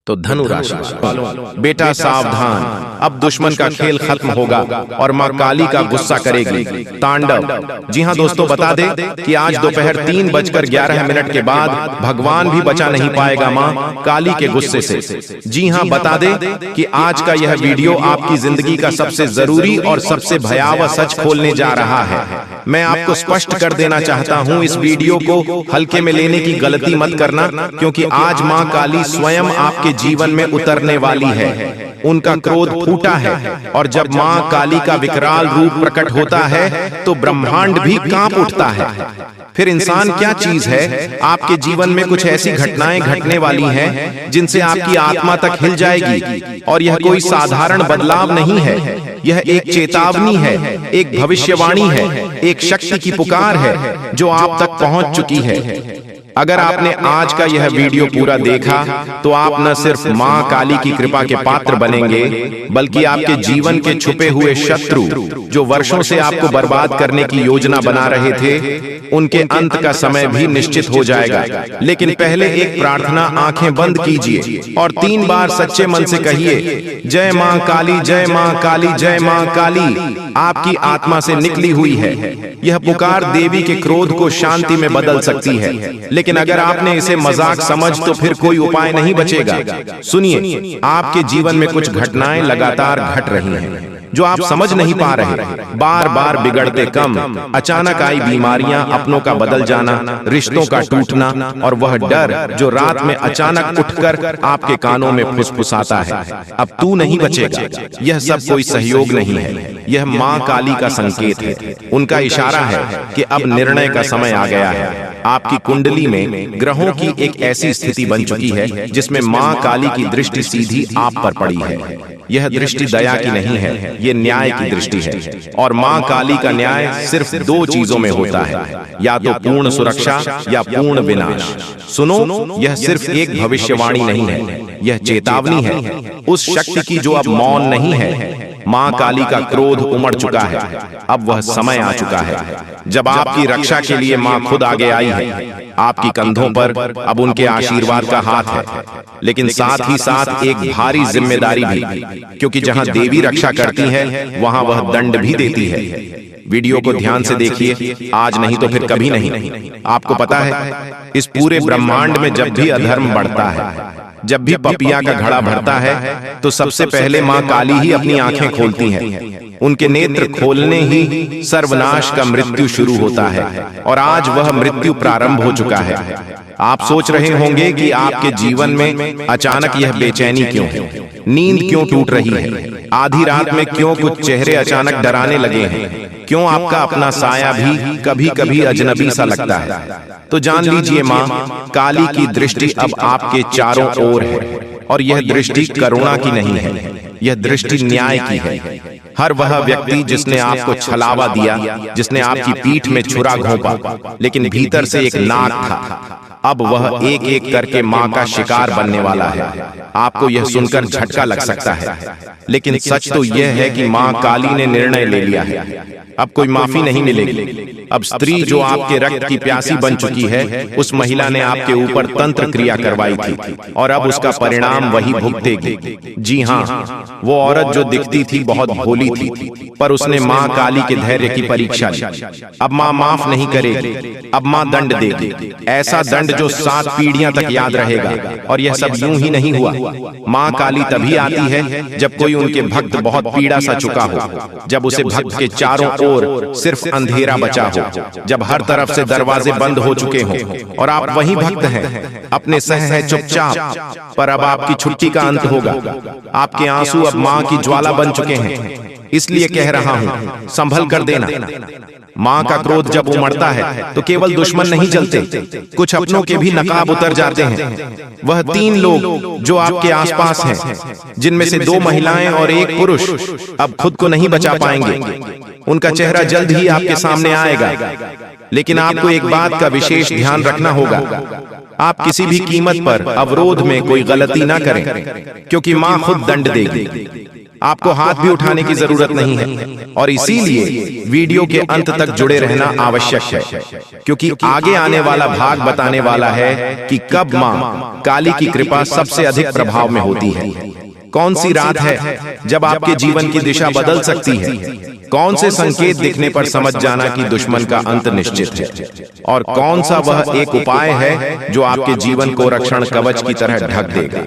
तो धनु राशि वालों, बेटा सावधान, अब दुश्मन का खेल खत्म होगा और मां काली का गुस्सा करेगी तांडव। जी हाँ दोस्तों, बता दे कि आज दोपहर 3:11 के बाद भगवान भी बचा नहीं पाएगा मां काली के गुस्से से। जी हाँ, बता दे कि आज का यह वीडियो आपकी जिंदगी का सबसे जरूरी और सबसे भयावह सच खोलने जा रहा है। मैं आपको स्पष्ट कर देना चाहता हूँ, इस वीडियो को हल्के में लेने की गलती मत करना, क्योंकि आज मां काली स्वयं आपके जीवन में उतरने वाली है। उनका क्रोध फूटा है और जब मां काली का विकराल रूप प्रकट होता है तो ब्रह्मांड भी कांप उठता है। फिर इंसान क्या चीज है? आपके जीवन में कुछ ऐसी घटनाएं घटने वाली हैं जिनसे आपकी आत्मा तक हिल जाएगी, और यह कोई साधारण बदलाव नहीं है। यह एक चेतावनी है, एक भविष्यवाणी है, एक शक्ति की पुकार है जो आप तक पहुंच चुकी है। अगर आपने आज का यह वीडियो पूरा देखा तो आप न सिर्फ मां काली की कृपा के पात्र बनेंगे, बल्कि आपके जीवन के छुपे हुए शत्रु जो वर्षों से आपको बर्बाद करने की योजना बना रहे थे, उनके अंत का समय भी निश्चित हो जाएगा। लेकिन पहले एक प्रार्थना, आंखें बंद कीजिए और 3 बार सच्चे मन से कहिए, जय मां काली, जय मां काली, जय मां काली। आपकी आत्मा से निकली हुई है यह पुकार देवी के क्रोध को शांति में बदल सकती है। लेकिन अगर आपने इसे मजाक समझ तो फिर कोई उपाय नहीं बचेगा। सुनिए, आपके जीवन में कुछ घटनाएं लगातार घट रही हैं जो आप समझ नहीं पा रहे। बार बार बिगड़ते काम, अचानक आई बीमारियां, अपनों का बदल जाना, रिश्तों का टूटना, और वह डर जो रात में अचानक उठकर आपके कानों में फुसफुसाता है, अब तू नहीं बचेगा। यह सब कोई सहयोग नहीं है, यह मां काली का संकेत है। उनका इशारा है कि अब निर्णय का समय आ गया है। आपकी कुंडली में ग्रहों की एक ऐसी स्थिति बन चुकी है जिसमें मां काली की दृष्टि सीधी आप पर पड़ी है। यह दृष्टि दया की नहीं है, ये न्याय की दृष्टि है। और मां काली का न्याय सिर्फ 2 चीजों में होता है, या तो पूर्ण सुरक्षा या पूर्ण विनाश। सुनो, यह सिर्फ एक भविष्यवाणी नहीं है, यह चेतावनी है उस शक्ति की जो अब मौन नहीं है। मां काली का क्रोध उमड़ चुका है, अब वह समय आ चुका है जब आपकी रक्षा के लिए मां खुद आगे आई है। आपकी कंधों पर अब उनके आशीर्वाद का हाथ है, लेकिन साथ ही साथ एक भारी जिम्मेदारी भी, क्योंकि जहां देवी रक्षा करती है वहां वह दंड भी देती है। वीडियो को ध्यान से देखिए, आज नहीं तो फिर कभी नहीं। आपको पता है, इस पूरे ब्रह्मांड में जब भी अधर्म बढ़ता है, जब भी पपिया का घड़ा भरता है, तो सबसे पहले मां काली ही अपनी आंखें खोलती हैं। उनके नेत्र खोलने ही सर्वनाश का मृत्यु शुरू होता है, और आज वह मृत्यु प्रारंभ हो चुका है। आप सोच रहे होंगे कि आपके जीवन में अचानक यह बेचैनी क्यों है, नींद क्यों टूट रही है, आधी रात में क्यों कुछ चेहरे अचानक डराने लगे हैं, क्यों आपका अपना साया भी कभी कभी अजनबी सा लगता है। तो जान लीजिए, मां काली की दृष्टि अब आपके चारों ओर है, और यह दृष्टि करुणा की नहीं है, यह दृष्टि न्याय की है। हर वह व्यक्ति जिसने आपको छलावा दिया, जिसने आपकी पीठ में छुरा घोंपा, लेकिन भीतर से एक नाग था, अब वह एक एक करके मां का शिकार बनने वाला है। आपको यह सुनकर झटका लग सकता है, लेकिन सच तो यह है कि मां काली ने निर्णय ले लिया है। अब कोई माफी नहीं मिलेगी। अब स्त्री जो आपके रक्त की प्यासी बन चुकी है, उस महिला ने आपके ऊपर तंत्र क्रिया करवाई थी, और अब उसका परिणाम वही भुगतेगी। जी हाँ, वो औरत जो दिखती थी बहुत भोली थी, पर उसने मां काली के धैर्य की परीक्षा ली। अब मां माफ नहीं करेगी, अब मां दंड देगी, ऐसा दंड जो 7 पीढ़ियां तक याद रहेगा। और यह सब यूं ही नहीं हुआ। मां काली तभी आती है जब कोई उनके भक्त बहुत पीड़ा सा चुका हो, जब उसे भक्त के चारों ओर सिर्फ अंधेरा बचा हो, जब हर तरफ से दरवाजे बंद हो चुके हों, और आप वही भक्त हैं, अपने सह है चुपचाप। पर अब आपकी छुट्टी का अंत होगा। आपके आंसू अब मां की ज्वाला बन चुके हैं, इसलिए कह रहा हूं, संभल कर देना। मां का क्रोध जब उमड़ता है तो केवल दुश्मन नहीं जलते, कुछ अपनों के भी नकाब उतर जाते हैं। वह 3 लोग जो आपके आसपास हैं, जिनमें से 2 महिलाएं और 1 पुरुष, अब खुद को नहीं बचा पाएंगे। उनका चेहरा जल्द ही आपके सामने आएगा, लेकिन आपको एक बात का विशेष ध्यान रखना होगा। आप किसी भी कीमत पर अवरोध में कोई गलती ना करें, क्योंकि मां खुद दंड देगी। आपको हाथ भी उठाने की जरूरत नहीं है। और इसीलिए वीडियो के अंत तक जुड़े रहना आवश्यक है, क्योंकि आगे आने वाला भाग बताने वाला है कि कब मां काली की कृपा सबसे अधिक प्रभाव में होती है। कौन सी रात है जब आपके जीवन की दिशा बदल सकती है। कौन से संकेत दिखने पर समझ जाना कि दुश्मन का अंत निश्चित है। और कौन सा वह एक उपाय है जो आपके जीवन को रक्षण कवच की तरह ढक देगा।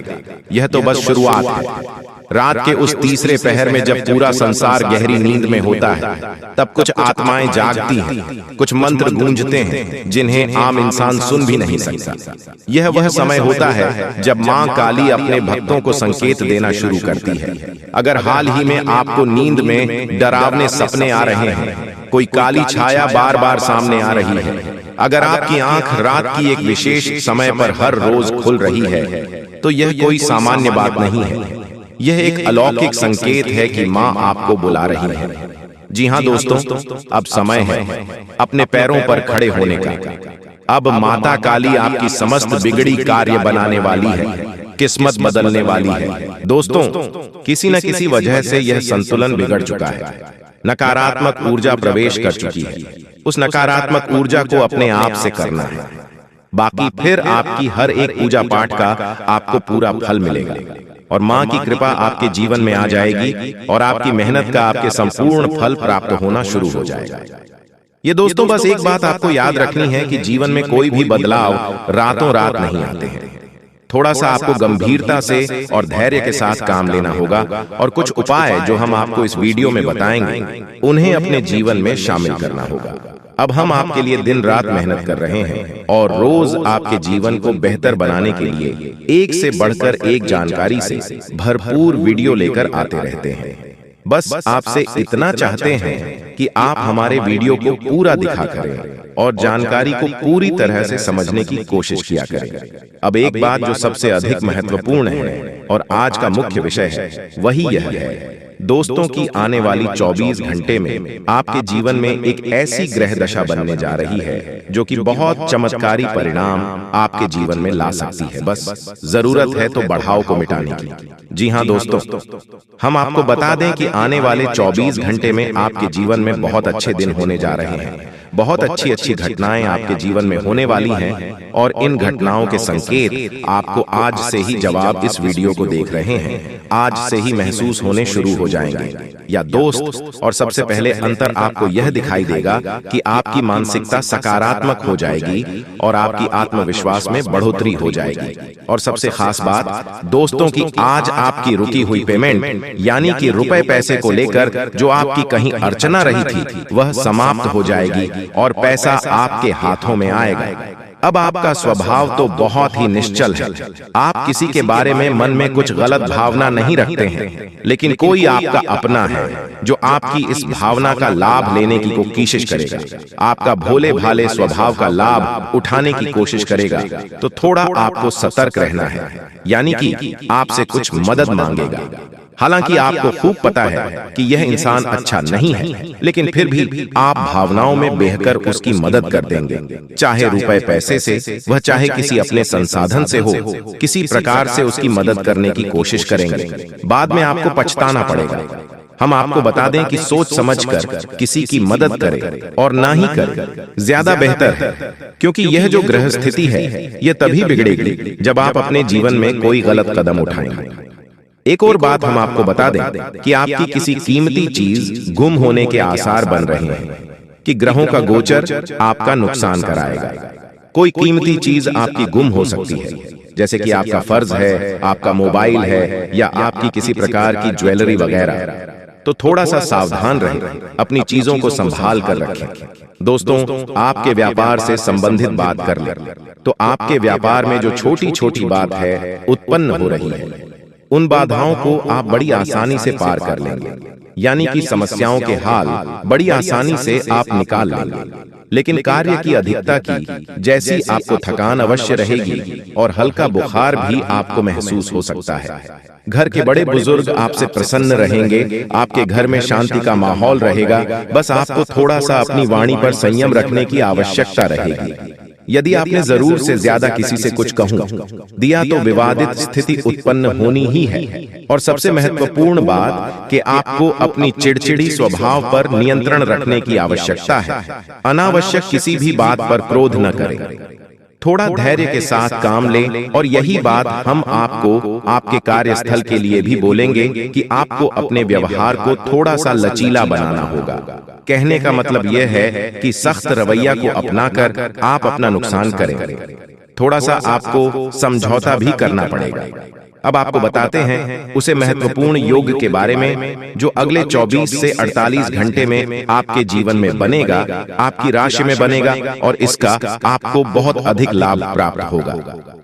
यह तो बस शुरुआत है। रात के उस तीसरे पहर में जब पूरा संसार गहरी नींद में होता है, तब कुछ आत्माएं जागती हैं, कुछ मंत्र गूंजते हैं जिन्हें आम इंसान सुन भी नहीं सकता। यह वह समय होता है जब मां काली अपने भक्तों को संकेत देना शुरू करती है। अगर हाल ही में आपको नींद में डरावने सपने आ रहे हैं, कोई काली छाया बार बार सामने आ रही है, अगर आपकी आंख रात की एक विशेष समय पर हर रोज खुल रही है, तो यह कोई सामान्य बात नहीं है। यह एक अलौकिक संकेत है कि मां आपको बुला रही है। जी हां दोस्तों, अब समय है अपने पैरों पर खड़े होने का। अब माता काली आपकी समस्त बिगड़ी कार्य बनाने वाली है, किस्मत बदलने वाली है। दोस्तों, किसी न किसी वजह से यह संतुलन बिगड़ चुका है। नकारात्मक ऊर्जा प्रवेश कर चुकी है। उस नकारात्मक ऊर्जा को अपने आप से करना है। बाकी फिर आपकी हर एक पूजा पाठ का आपको पूरा फल मिलेगा और मां की कृपा आपके जीवन में आ जाएगी और आपकी मेहनत का आपके संपूर्ण फल प्राप्त होना शुरू हो जाएगा। ये दोस्तों, बस एक बात आपको याद रखनी है कि जीवन में कोई भी बदलाव रातों रात नहीं आते हैं। थोड़ा सा आपको गंभीरता से और धैर्य के साथ काम लेना होगा और कुछ उपाय जो हम आपको इस वीडियो में बताएंगे, उन्हें अपने जीवन में शामिल करना होगा। अब हम आपके लिए दिन रात मेहनत कर रहे हैं और रोज आपके जीवन को बेहतर बनाने के लिए एक से बढ़कर एक जानकारी से भरपूर वीडियो लेकर आते रहते हैं। बस आपसे इतना चाहते हैं कि आप हमारे वीडियो को पूरा दिखा करें और जानकारी को पूरी तरह से समझने की कोशिश किया करें। अब एक बात जो सबसे अधिक महत्वपूर्ण है और आज का मुख्य विषय है, वही यह है दोस्तों की आने वाली 24 घंटे में आपके जीवन में एक ऐसी ग्रह दशा बनने जा रही है जो कि बहुत चमत्कारी परिणाम आपके जीवन में ला सकती है। बस जरूरत है तो बढ़ाव को मिटाने की। जी हाँ दोस्तों, हम आपको बता दें कि आने वाले 24 घंटे में आपके जीवन में बहुत अच्छे दिन होने जा रहे हैं। बहुत अच्छी अच्छी घटनाएं आपके जीवन में होने वाली हैं और इन घटनाओं के संकेत आपको आज से ही, जवाब इस वीडियो को देख रहे हैं, आज से ही महसूस होने शुरू हो जाएंगे। या दोस्त, और सबसे पहले अंतर आपको यह दिखाई देगा कि आपकी मानसिकता सकारात्मक हो जाएगी और आपकी आत्मविश्वास में बढ़ोतरी हो जाएगी। और सबसे खास बात दोस्तों की आज आपकी रुकी हुई पेमेंट, यानी कि रुपए पैसे को लेकर जो आपकी कहीं अड़चना रही थी, वह समाप्त हो जाएगी और पैसा आपके हाथों में आएगा। अब आपका स्वभाव तो बहुत ही निश्चल है। आप किसी के बारे में मन में कुछ गलत भावना नहीं रखते हैं, लेकिन कोई आपका अपना है जो आपकी इस भावना का लाभ लेने की कोशिश करेगा, आपका भोले भाले स्वभाव का लाभ उठाने की कोशिश करेगा। तो थोड़ा आपको सतर्क रहना है, यानी कि आपसे कुछ मदद मांगेगा। हालांकि आपको खूब पता है कि यह इंसान अच्छा नहीं है, लेकिन फिर भी आप भावनाओं में बहकर उसकी मदद कर देंगे, चाहे रुपए पैसे से, वह चाहे किसी अपने संसाधन से हो, किसी प्रकार से उसकी मदद करने की कोशिश करेंगे। बाद में आपको पछताना पड़ेगा। हम आपको बता दें कि सोच समझकर किसी की मदद करें और ना ही करें, ज्यादा बेहतर है, क्योंकि यह जो ग्रह स्थिति है यह तभी बिगड़ेगी जब आप अपने जीवन में कोई गलत कदम उठाएंगे। एक और बात हम आपको बता दें कि आपकी किसी कीमती चीज गुम होने के आसार बन रहे हैं कि ग्रहों का गोचर आपका नुकसान कराएगा। कोई कीमती चीज आपकी गुम हो सकती है, जैसे कि आपका फर्ज है, आपका मोबाइल है या आपकी किसी प्रकार की ज्वेलरी वगैरह। तो थोड़ा सा सावधान रहें, अपनी चीजों को संभाल कर रखें। दोस्तों, आपके व्यापार से संबंधित बात कर लें तो आपके व्यापार में जो छोटी छोटी बात है उत्पन्न हो रही है, उन बाधाओं को आप बड़ी आसानी से पार कर लेंगे, यानी कि समस्याओं के हाल बड़ी आसानी से आप निकाल लेंगे। लेकिन कार्य की अधिकता की जैसी आपको थकान अवश्य रहेगी और हल्का बुखार भी आपको महसूस हो सकता है। घर के बड़े बुजुर्ग आपसे प्रसन्न रहेंगे, आपके घर में शांति का माहौल रहेगा। बस आपको थोड़ा सा अपनी वाणी पर संयम रखने की आवश्यकता रहेगी। यदि आपने जरूर से ज्यादा किसी से कुछ कहूं दिया तो विवादित स्थिति उत्पन्न होनी ही है। और सबसे महत्वपूर्ण बात कि आपको अपनी चिड़चिड़ी स्वभाव पर नियंत्रण रखने की आवश्यकता है। अनावश्यक किसी भी बात पर क्रोध न करें, थोड़ा धैर्य के साथ काम लें। और यही बात हम आपको आपके कार्यस्थल के लिए भी बोलेंगे कि आपको अपने व्यवहार को थोड़ा सा लचीला बनाना होगा। कहने का मतलब यह है कि सख्त रवैया को अपनाकर आप अपना नुकसान करेंगे। थोड़ा सा आपको समझौता भी करना पड़ेगा। अब आपको बताते हैं उसे महत्वपूर्ण योग के बारे में जो अगले 24 से 48 घंटे में आपके जीवन में बनेगा, आपकी राशि में बनेगा और इसका आपको बहुत अधिक लाभ प्राप्त होगा,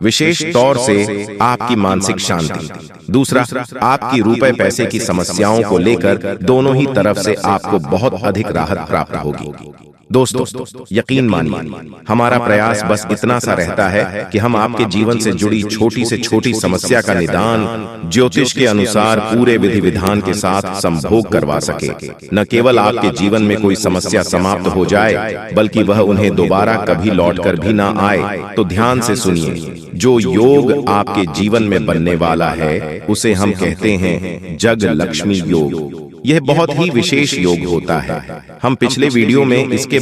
विशेष तौर से आपकी मानसिक शांति। दूसरा, आपकी रुपए पैसे की समस्याओं को लेकर दोनों ही तरफ से आपको बहुत अधिक राहत प्राप्त होगी। दोस्तों, यकीन मानिए हमारा प्रयास बस इतना सा रहता है कि हम आपके जीवन से जुड़ी छोटी से छोटी समस्या का निदान ज्योतिष के अनुसार पूरे विधि विधान के साथ संभोग करवा सके। न केवल आपके जीवन में कोई समस्या समाप्त हो जाए बल्कि वह उन्हें दोबारा कभी लौटकर भी ना आए। तो ध्यान से सुनिए, जो योग आपके जीवन में बनने वाला है उसे हम कहते हैं जग लक्ष्मी योग। यह बहुत ही विशेष योग होता है। हम पिछले वीडियो में इसके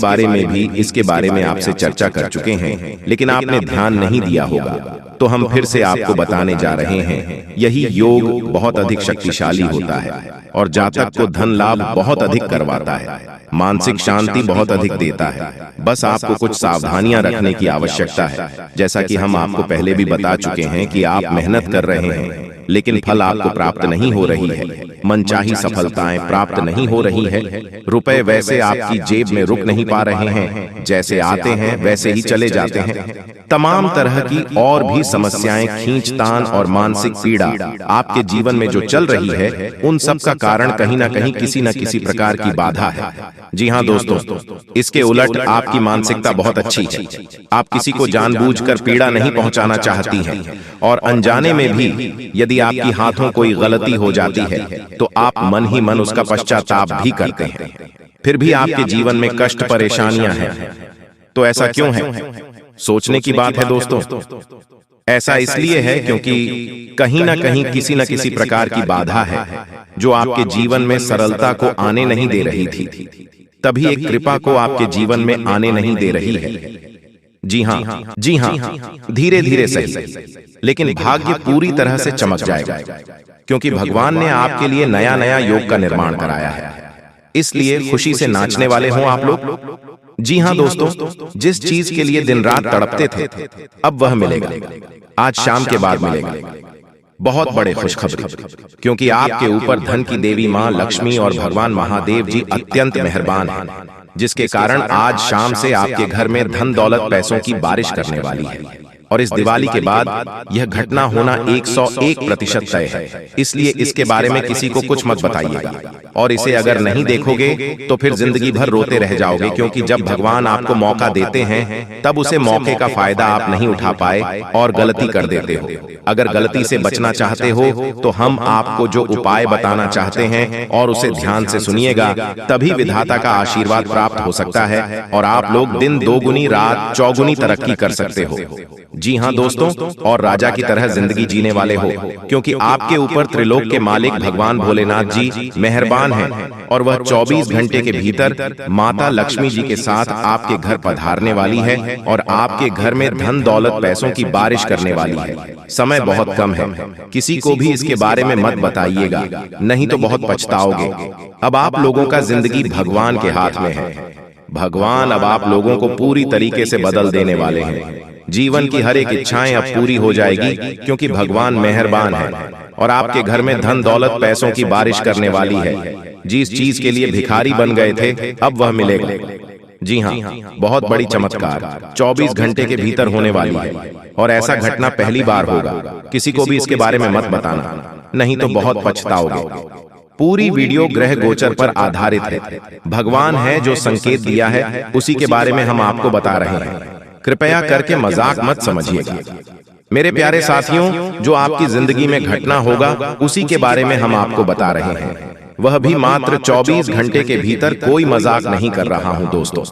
बारे में आपसे चर्चा कर चुके हैं, लेकिन आपने ध्यान नहीं दिया होगा, तो हम फिर से आपको बताने जा रहे हैं। यही योग बहुत अधिक शक्तिशाली होता है और जातक को धन लाभ बहुत अधिक करवाता है, मानसिक शांति बहुत अधिक देता है। बस आपको कुछ सावधानियां रखने की आवश्यकता है। जैसा कि हम आपको पहले भी बता चुके हैं कि आप मेहनत कर रहे हैं लेकिन फल आपको प्राप्त नहीं हो रही है, मनचाही सफलताएं प्राप्त नहीं हो रही है, रुपए वैसे आपकी जेब में रुक नहीं पा रहे हैं, जैसे आते हैं वैसे ही चले जाते हैं। तमाम तरह की और भी समस्याएं, खींचतान और मानसिक पीड़ा आपके जीवन में जो चल रही है, उन सब का कारण कहीं ना कहीं किसी न किसी प्रकार की बाधा है। जी हाँ दोस्तों, इसके उलट आपकी मानसिकता बहुत अच्छी है। आप किसी को जानबूझकर पीड़ा नहीं पहुंचाना चाहती हैं और अनजाने में भी यदि आपकी हाथों कोई गलती हो जाती है तो आप मन ही मन उसका पश्चाताप भी करते हैं। फिर भी आपके जीवन में कष्ट परेशानियां हैं। तो ऐसा क्यों है? सोचने की बात है दोस्तों। ऐसा इसलिए है क्योंकि कहीं ना कहीं किसी न किसी प्रकार की बाधा है जो आपके जीवन में सरलता को आने नहीं दे रही थी, तभी एक कृपा को आपके जीवन में आने नहीं दे रही है। जी हाँ, धीरे धीरे सही, लेकिन भाग्य पूरी तरह से चमक जाएगा क्योंकि भगवान ने आपके लिए नया नया योग का निर्माण कराया है। इसलिए खुशी से नाचने वाले हों आप लोग। जी हाँ दोस्तों, जिस चीज के लिए दिन रात तड़पते थे अब वह मिलेगा, आज शाम के बाद मिलेगा। बहुत बड़े खुशखबरी, क्योंकि आपके ऊपर धन की देवी मां लक्ष्मी और भगवान महादेव जी अत्यंत मेहरबान हैं, जिसके कारण आज शाम से आपके घर में धन दौलत पैसों की बारिश करने वाली है। और इस दिवाली के बाद यह घटना होना 101% तय है। इसलिए इसके बारे में किसी को कुछ मत बताइएगा और इसे अगर नहीं देखोगे तो फिर जिंदगी भर रोते रह जाओगे, क्योंकि जब भगवान आपको मौका देते हैं तब उसे मौके का फायदा आप नहीं उठा पाए और गलती कर देते हो। अगर गलती से बचना चाहते हो तो हम आपको जो उपाय बताना चाहते हैं और उसे ध्यान से सुनिएगा, तभी विधाता का आशीर्वाद प्राप्त हो सकता है और आप लोग दिन दोगुनी रात चौगुनी तरक्की कर सकते हो। जी हाँ दोस्तों, और राजा की तरह जिंदगी जीने वाले हो, क्योंकि आपके ऊपर त्रिलोक के मालिक भगवान भोलेनाथ जी मेहरबान हैं और वह 24 घंटे के भीतर माता लक्ष्मी जी के साथ आपके घर पधारने वाली है और आपके घर में धन दौलत पैसों की बारिश करने वाली है। समय बहुत कम है, किसी को भी इसके बारे में मत बताइएगा, नहीं तो बहुत पछताओगे। अब आप लोगों का जिंदगी भगवान के हाथ में है। भगवान अब आप लोगों को पूरी तरीके से बदल देने वाले हैं। जीवन की हर एक इच्छाएं अब पूरी हो जाएगी, क्योंकि भगवान मेहरबान है और आपके घर में धन दौलत पैसों की बारिश करने वाली है। जिस चीज के लिए भिखारी बन गए थे अब वह मिलेगा। जी हाँ, बहुत बड़ी चमत्कार 24 घंटे के भीतर होने वाली है और ऐसा घटना पहली बार होगा। किसी को भी इसके बारे में मत बताना, नहीं तो बहुत पछताओगे। पूरी वीडियो ग्रह गोचर पर आधारित है। भगवान है जो संकेत दिया है, उसी के बारे में हम आपको बता रहे हैं। कृपया करके मजाक मत समझिएगा। मेरे प्यारे साथियों, जो आपकी जिंदगी में घटना होगा उसी के बारे में हम आपको बता रहे हैं। वह भी मात्र 24 घंटे के भीतर। कोई मजाक नहीं कर रहा हूं दोस्तों।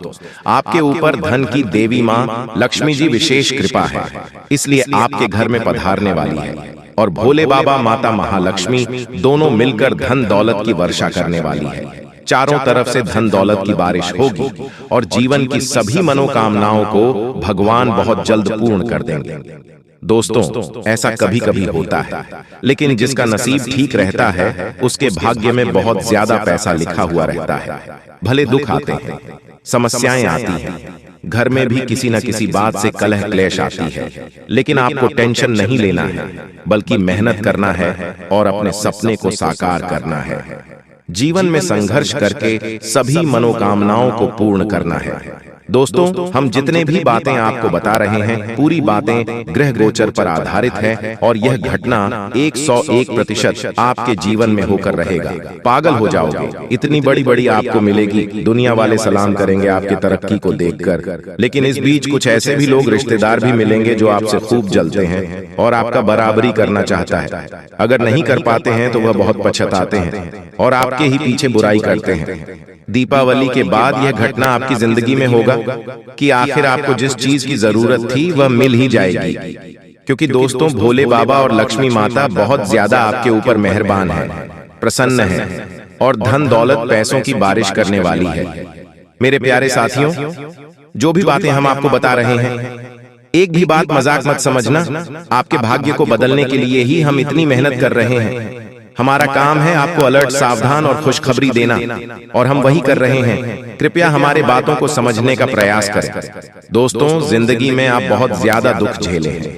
आपके ऊपर धन की देवी मां लक्ष्मी जी विशेष कृपा है, इसलिए आपके घर में पधारने वाली है और भोले बाबा माता महालक्ष्मी दोनों मिलकर धन दौलत की वर्षा करने वाली है। चारों तरफ से धन दौलत की बारिश होगी और जीवन की सभी मनोकामनाओं को भगवान बहुत जल्द पूर्ण कर देंगे। दोस्तों, ऐसा कभी कभी होता है, लेकिन जिसका नसीब ठीक रहता है उसके भाग्य में बहुत ज्यादा पैसा लिखा हुआ रहता है। भले दुख आते हैं, समस्याएं आती हैं, घर में भी किसी न किसी बात से कलह क्लेश आती है, लेकिन आपको टेंशन नहीं लेना है, बल्कि मेहनत करना है और अपने सपने को साकार करना है। जीवन में संघर्ष करके सभी मनोकामनाओं को पूर्ण करना है। दोस्तों, हम जितने भी बातें आपको बता रहे हैं, पूरी बातें ग्रह गोचर पर आधारित है और यह घटना 101% आपके जीवन में होकर रहेगा। पागल हो जाओगे, इतनी बड़ी बड़ी आपको मिलेगी, दुनिया वाले सलाम करेंगे आपकी तरक्की को देखकर। लेकिन इस बीच कुछ ऐसे भी लोग रिश्तेदार भी मिलेंगे जो आपसे खूब जलते हैं और आपका बराबरी करना चाहता है। अगर नहीं कर पाते हैं तो वह बहुत पछताते हैं और आपके ही पीछे बुराई करते हैं। दीपावली के बाद यह घटना आपकी जिंदगी में होगा कि आखिर आपको जिस चीज की जरूरत थी वह मिल ही जाएगी, क्योंकि दोस्तों भोले बाबा और लक्ष्मी माता बहुत ज्यादा आपके ऊपर मेहरबान है, प्रसन्न है और धन दौलत पैसों की बारिश करने वाली है। मेरे प्यारे साथियों, जो भी बातें हम आपको बता रहे हैं, एक भी बात मजाक मत समझना। आपके भाग्य को बदलने के लिए ही हम इतनी मेहनत कर रहे हैं। हमारा काम है आपको अलर्ट, सावधान और खुशखबरी देना, और हम वही कर रहे हैं। कृपया हमारे बातों को समझने का प्रयास करें। दोस्तों, जिंदगी में आप बहुत ज्यादा दुख झेले हैं,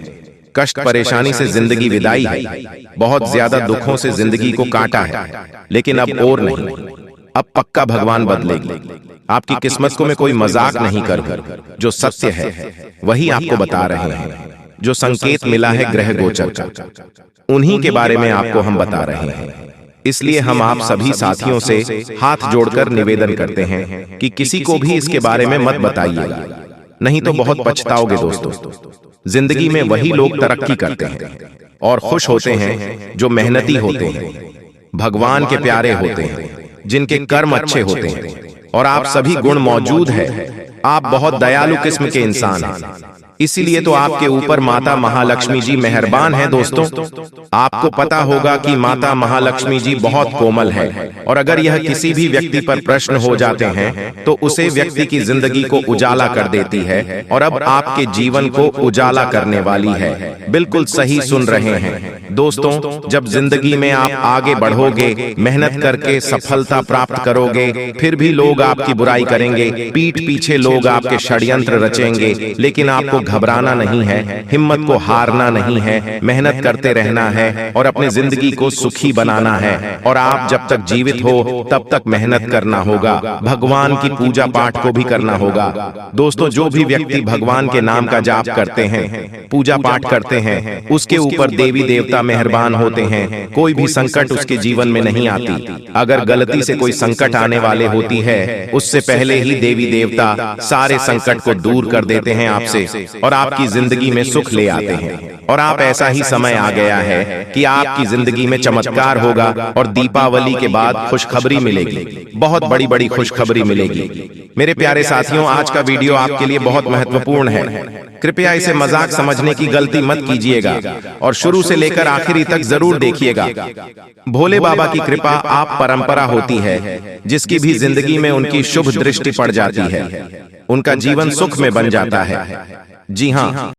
कष्ट परेशानी से जिंदगी विदाई है, बहुत ज्यादा दुखों से जिंदगी को काटा है, लेकिन अब और नहीं, अब पक्का भगवान बदलेगी। आपकी किस्मत को मैं कोई मजाक नहीं कर, जो सत्य है वही आपको बता रहे हैं। जो संकेत मिला है ग्रह गोचर का, उन्हीं के बारे में आपको हम बता रहे हैं। इसलिए हम आप सभी साथियों से हाथ जोड़कर निवेदन करते हैं कि किसी को भी इसके बारे में मत बताइएगा, नहीं तो बहुत पछताओगे। दोस्तों, जिंदगी में वही लोग तरक्की करते हैं और खुश होते हैं जो मेहनती होते हैं, भगवान के प्यारे होते हैं, जिनके कर्म अच्छे होते हैं, और आप सभी गुण मौजूद है। आप बहुत दयालु किस्म के इंसान हैं, इसीलिए तो आपके ऊपर माता महालक्ष्मी जी मेहरबान है। दोस्तों, आपको पता होगा कि माता महालक्ष्मी जी बहुत कोमल है, और अगर यह किसी भी व्यक्ति पर प्रश्न हो जाते हैं तो उसे व्यक्ति की जिंदगी को उजाला कर देती है, और अब आपके जीवन को उजाला करने वाली है। बिल्कुल सही सुन रहे हैं दोस्तों। जब जिंदगी में आप आगे बढ़ोगे, मेहनत करके सफलता प्राप्त करोगे, फिर भी लोग आपकी बुराई करेंगे, पीठ पीछे लोग आपके षड्यंत्र रचेंगे, लेकिन आपको घबराना नहीं है, हिम्मत को हारना नहीं है, मेहनत करते रहना है और अपनी जिंदगी को सुखी बनाना है। और आप जब तक जीवित हो तब तक मेहनत करना होगा, भगवान की पूजा पाठ को भी करना होगा। दोस्तों, जो भी व्यक्ति भगवान के नाम का जाप करते हैं, पूजा पाठ करते हैं, उसके ऊपर देवी देवता मेहरबान होते हैं, कोई भी संकट उसके जीवन में नहीं आती। अगर गलती से कोई संकट आने वाले होती है, उससे पहले ही देवी देवता सारे संकट को दूर कर देते हैं आपसे और आपकी जिंदगी में सुख ले आते हैं। और आप ऐसा ही समय आ गया है कि आपकी जिंदगी में चमत्कार होगा और दीपावली के बाद खुशखबरी मिलेगी, बहुत बड़ी बड़ी खुशखबरी मिलेगी। मेरे प्यारे साथियों, आज का वीडियो आपके लिए बहुत महत्वपूर्ण है। कृपया इसे मजाक समझने की गलती मत कीजिएगा और शुरू से लेकर आखिरी तक जरूर देखिएगा। भोले बाबा की कृपा आप परंपरा होती है, जिसकी भी जिंदगी में उनकी शुभ दृष्टि पड़ जाती है, उनका जीवन सुख में बन जाता है। जी हाँ,